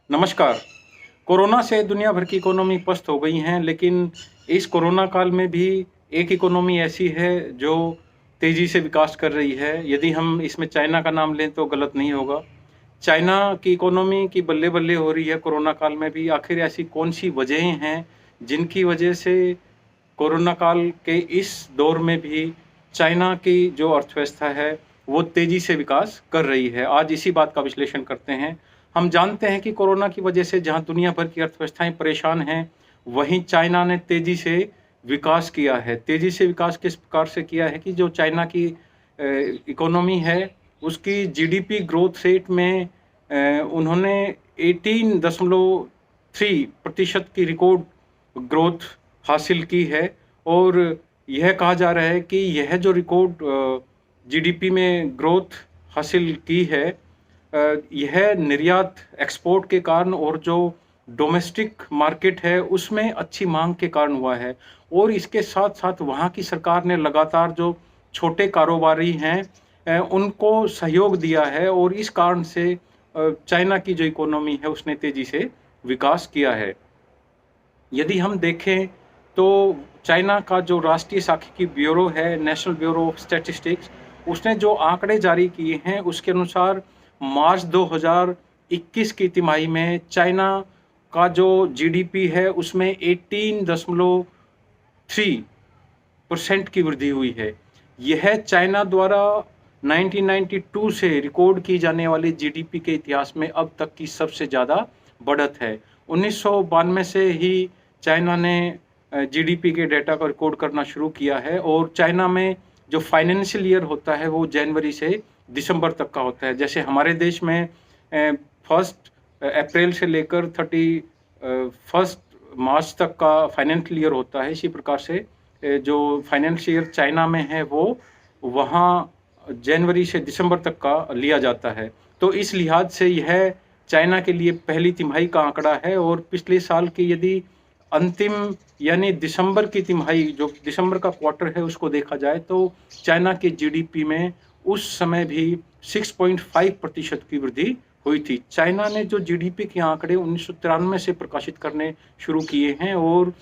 नमस्कार। कोरोना से दुनिया भर की इकोनॉमी पस्त हो गई हैं, लेकिन इस कोरोना काल में भी एक इकोनॉमी ऐसी है जो तेज़ी से विकास कर रही है। यदि हम इसमें चाइना का नाम लें तो गलत नहीं होगा। चाइना की इकोनॉमी की बल्ले-बल्ले हो रही है कोरोना काल में भी। आखिर ऐसी कौन-सी वजहें हैं, जिनकी वजह से कोरोना काल के इस दौर में भी चाइना की जो अर्थव्यवस्था है, वो तेज़ी से विकास कर रही है। आज इसी बात का विश्लेषण करते हैं। हम जानते हैं कि कोरोना की वजह से जहाँ दुनिया भर की अर्थव्यवस्थाएँ परेशान हैं, वहीं चाइना ने तेज़ी से विकास किया है। तेज़ी से विकास किस प्रकार से किया है कि जो चाइना की इकोनॉमी है, उसकी जीडीपी ग्रोथ रेट में उन्होंने 18.3% की रिकॉर्ड ग्रोथ हासिल की है और यह कहा जा रहा है कि यह जो रिकॉर्ड जीडीपी में ग्रोथ हासिल की है, यह निर्यात एक्सपोर्ट के कारण और जो डोमेस्टिक मार्केट है उसमें अच्छी मांग के कारण हुआ है और इसके साथ-साथ वहाँ की सरकार ने लगातार जो छोटे कारोबारी हैं उनको सहयोग दिया है और इस कारण से चाइना की जो इकोनॉमी है उसने तेज़ी से विकास किया है। यदि हम देखें तो चाइना का जो राष्ट्रीय सांख्यिकी ब्यूरो है, नेशनल ब्यूरो ऑफ स्टैटिस्टिक्स, उसने जो आंकड़े जारी किए हैं, उसके अनुसार मार्च 2021 की तिमाही में चाइना का जो जीडीपी है, उसमें 18.3% की वृद्धि हुई है। यह चाइना द्वारा 1992 से रिकॉर्ड की जाने वाली जीडीपी के इतिहास में अब तक की सबसे ज़्यादा बढ़त है। 1992 से ही चाइना ने जीडीपी के डेटा को रिकॉर्ड करना शुरू किया है और चाइना में जो फाइनेंशियल ईयर होता है वो जनवरी से दिसंबर तक का होता है। जैसे हमारे देश में फर्स्ट अप्रैल से लेकर 31 मार्च तक का फाइनेंशियल ईयर होता है। इसी प्रकार से जो फाइनेंशियल ईयर चाइना में है वो वहाँ जनवरी से दिसंबर तक का लिया जाता है। तो इस लिहाज से यह चाइना के लिए पहली तिमाही का आंकड़ा है और पिछले साल की यदि अंतिम यानी दिसंबर की तिमाही जो दिसंबर का क्वार्टर है उसको देखा जाए तो चाइना के जीडीपी में उस समय भी 6.5% की वृद्धि हुई थी। चाइना ने जो जीडीपी के आंकड़े 1993 से प्रकाशित करने शुरू किए हैं और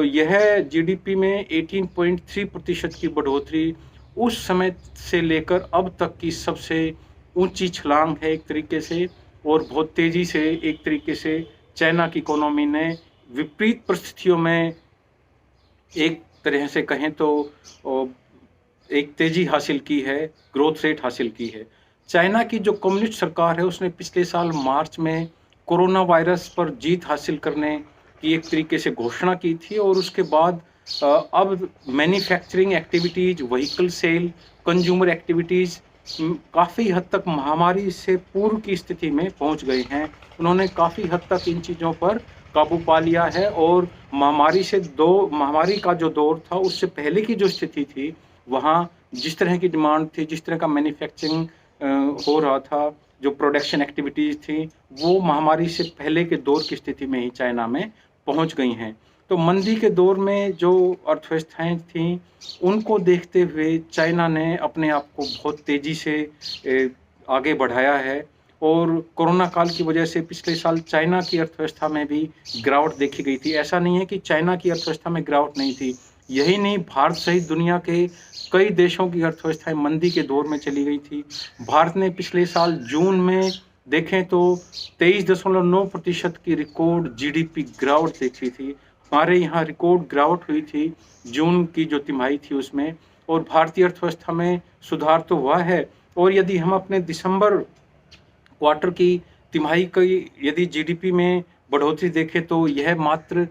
यह जीडीपी में 18.3% की बढ़ोतरी उस समय से लेकर अब तक की सबसे ऊंची छलांग है एक तरीके से और बहुत तेज़ी से एक तरीके से चाइना की इकोनॉमी ने विपरीत परिस्थितियों में एक तरह से कहें तो एक तेज़ी हासिल की है, ग्रोथ रेट हासिल की है। चाइना की जो कम्युनिस्ट सरकार है उसने पिछले साल मार्च में कोरोना वायरस पर जीत हासिल करने की एक तरीके से घोषणा की थी और उसके बाद अब manufacturing activities, vehicle sale, consumer activities काफ़ी हद तक महामारी से पूर्व की स्थिति में पहुंच गए हैं। उन्होंने काफ़ी हद तक इन चीज़ों पर काबू पा लिया है और महामारी का जो दौर था उससे पहले की जो स्थिति थी, वहाँ जिस तरह की डिमांड थी, जिस तरह का मैन्युफैक्चरिंग हो रहा था, जो प्रोडक्शन एक्टिविटीज़ थी, वो महामारी से पहले के दौर की स्थिति में ही चाइना में पहुँच गई हैं। तो मंदी के दौर में जो अर्थव्यवस्थाएँ थीं, उनको देखते हुए चाइना ने अपने आप को बहुत तेज़ी से आगे बढ़ाया है और कोरोना काल की वजह से पिछले साल चाइना की अर्थव्यवस्था में भी गिरावट देखी गई थी। ऐसा नहीं है कि चाइना की अर्थव्यवस्था में गिरावट नहीं थी। यही नहीं, भारत सहित दुनिया के कई देशों की अर्थव्यवस्थाएँ मंदी के दौर में चली गई थी। भारत ने पिछले साल जून में देखें तो 23.9% की रिकॉर्ड जीडीपी गिरावट देखी थी। हमारे यहाँ रिकॉर्ड गिरावट हुई थी जून की जो तिमाही थी उसमें और भारतीय अर्थव्यवस्था में सुधार तो हुआ है और यदि हम अपने दिसंबर क्वार्टर की तिमाही की यदि जीडीपी में बढ़ोतरी देखें तो यह मात्र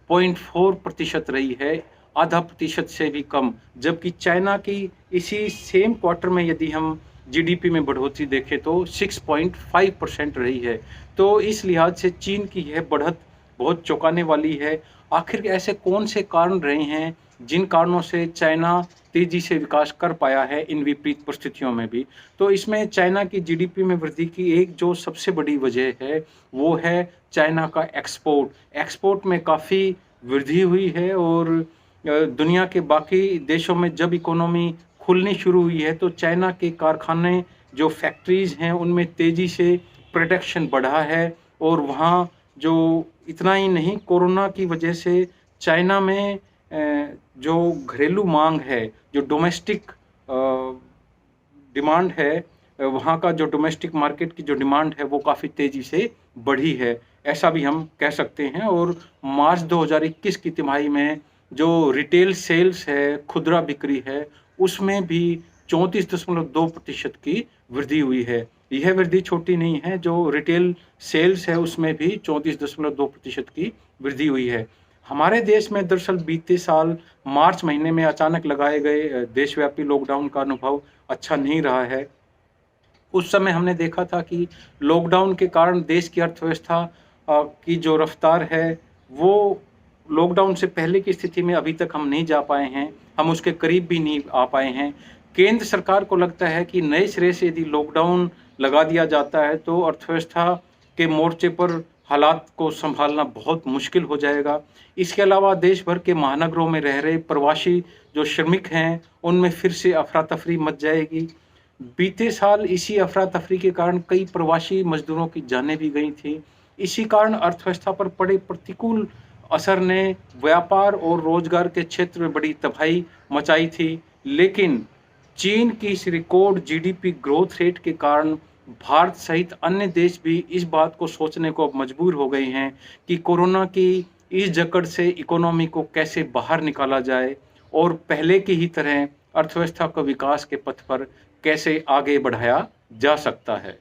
0.4% रही है, आधा प्रतिशत से भी कम। जबकि चाइना की इसी सेम क्वार्टर में यदि हम जीडीपी में बढ़ोतरी देखें तो 6.5% रही है। तो इस लिहाज से चीन की यह बढ़त बहुत चौंकाने वाली है। आखिर ऐसे कौन से कारण रहे हैं जिन कारणों से चाइना तेज़ी से विकास कर पाया है इन विपरीत परिस्थितियों में भी? तो इसमें चाइना की जीडीपी में वृद्धि की एक जो सबसे बड़ी वजह है, वो है चाइना का एक्सपोर्ट। एक्सपोर्ट में काफ़ी वृद्धि हुई है और दुनिया के बाकी देशों में जब इकोनॉमी खुलनी शुरू हुई है, तो चाइना के कारखाने जो फैक्ट्रीज़ हैं, उनमें तेज़ी से प्रोडक्शन बढ़ा है और वहाँ जो इतना ही नहीं, कोरोना की वजह से चाइना में जो घरेलू मांग है, जो डोमेस्टिक डिमांड है, वहाँ का जो डोमेस्टिक मार्केट की जो डिमांड है वो काफ़ी तेज़ी से बढ़ी है, ऐसा भी हम कह सकते हैं। और मार्च 2021 की तिमाही में जो रिटेल सेल्स है, खुदरा बिक्री है, उसमें भी 34.2% की वृद्धि हुई है। यह वृद्धि छोटी नहीं है, जो रिटेल सेल्स है उसमें भी 34.2% की वृद्धि हुई है। हमारे देश में दरअसल बीते साल मार्च महीने में अचानक लगाए गए देशव्यापी लॉकडाउन का अनुभव अच्छा नहीं रहा है। उस समय हमने देखा था कि लॉकडाउन के कारण देश की अर्थव्यवस्था की जो रफ्तार है, वो लॉकडाउन से पहले की स्थिति में अभी तक हम नहीं जा पाए हैं, हम उसके करीब भी नहीं आ पाए हैं। केंद्र सरकार को लगता है कि नए सिरे से यदि लॉकडाउन लगा दिया जाता है, तो अर्थव्यवस्था के मोर्चे पर हालात को सँभालना बहुत मुश्किल हो जाएगा। इसके अलावा देश भर के महानगरों में रह रहे प्रवासी जो श्रमिक हैं, उनमें फिर से अफ़रा-तफ़री मच जाएगी। बीते साल इसी अफरा-तफरी के कारण कई प्रवासी मज़दूरों की जानें भी गई थीं। इसी कारण अर्थव्यवस्था पर पड़े प्रतिकूल असर ने व्यापार और रोज़गार के क्षेत्र में बड़ी तबाही मचाई थी। लेकिन चीन की इस रिकॉर्ड जीडीपी ग्रोथ रेट के कारण भारत सहित अन्य देश भी इस बात को सोचने को अब मजबूर हो गए हैं कि कोरोना की इस जकड़ से इकोनॉमी को कैसे बाहर निकाला जाए और पहले की ही तरह अर्थव्यवस्था को विकास के पथ पर कैसे आगे बढ़ाया जा सकता है।